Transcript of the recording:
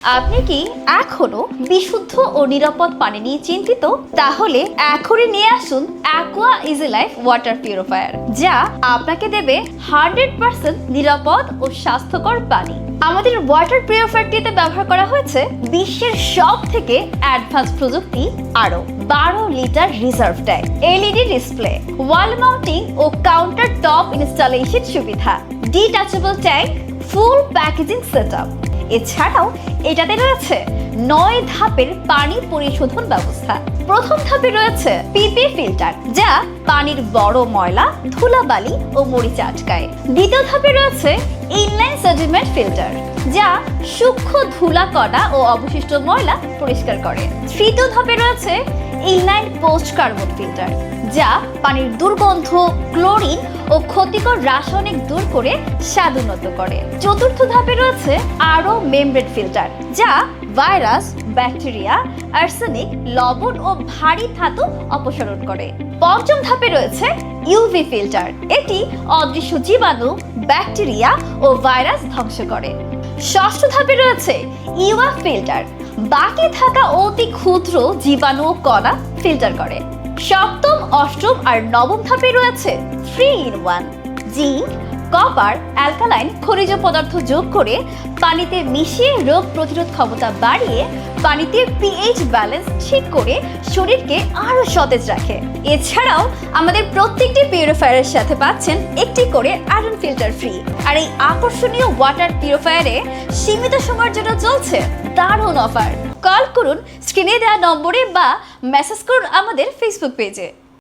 আপনি কি এখনো বিশুদ্ধ ও নিরাপদ পানি নিয়ে চিন্তিত? তাহলে এখনই নিয়ে আসুন aqua easy life water purifier, যা আপনাকে দেবে 100% নিরাপদ ও স্বাস্থ্যকর পানি। আমাদের ওয়াটার পিউরিফায়ারটিতে ব্যবহার করা হয়েছে বিশ্বের সব থেকে অ্যাডভান্স প্রযুক্তি, আরও 12 litre reserve tank, LED display, wall mounting ও কাউন্টার টপ ইনস্টলেশন সুবিধা, detachable tank, full packaging setup. এছাড়াও এটাতে রয়েছে 9 ধাপের পানি পরিশোধন ব্যবস্থা। প্রথম ধাপে রয়েছে পিপি ফিল্টার, যা পানির বড় ময়লা, ধুলাবালি ও মরিচা আটকায়। দ্বিতীয় ধাপে রয়েছে ইনলাইন সেডিমেন্ট ফিল্টার, যা সূক্ষ্ম ধুলা কণা ও অবশিষ্ট ময়লা পরিষ্কার করে। তৃতীয় ধাপে রয়েছে ইনলাইন পোস্ট কার্বন ফিল্টার, যা পানির দুর্গন্ধ, ক্লোরিন ও ক্ষতিকর রাসায়নিক দূর করে স্বাদ উন্নত করে। চতুর্থ ধাপে রয়েছে আরও মেমব্রেন ফিল্টার, যা ভাইরাস, ব্যাকটেরিয়া, আর্সেনিক, লবণ ও ভারী ধাতু অপসারণ করে। পঞ্চম ধাপে রয়েছে ইউভি ফিল্টার, এটি অদৃশ্য জীবাণু, ব্যাকটেরিয়া ও ভাইরাস ধ্বংস করে। ষষ্ঠ ধাপে রয়েছে ইউএফ ফিল্টার, বাকি থাকা অতি ক্ষুদ্র জীবাণু ও কণা ফিল্টার করে। সপ্তম, অষ্টম আর নবম ধাপে রয়েছে 3-in-1, জিঙ্ক, কপার, অ্যালকালাইন খনিজ পদার্থ যোগ করে পানিতে মিশিয়ে রোগ প্রতিরোধ ক্ষমতা বাড়িয়ে পানিতে পিএইচ ব্যালেন্স ঠিক করে শরীরকে আরো সতেজ রাখে। এছাড়াও আমাদের প্রত্যেকটি পিউরিফায়ারের সাথে পাচ্ছেন একটি করে আয়রন ফিল্টার ফ্রি। আর এই আকর্ষণীয় ওয়াটার পিউরিফায়ারে সীমিত সময়ের জন্য চলছে দারুণ অফার। কল করুন স্ক্রিনে দেওয়া নম্বরে বা মেসেজ করুন আমাদের ফেসবুক পেজে।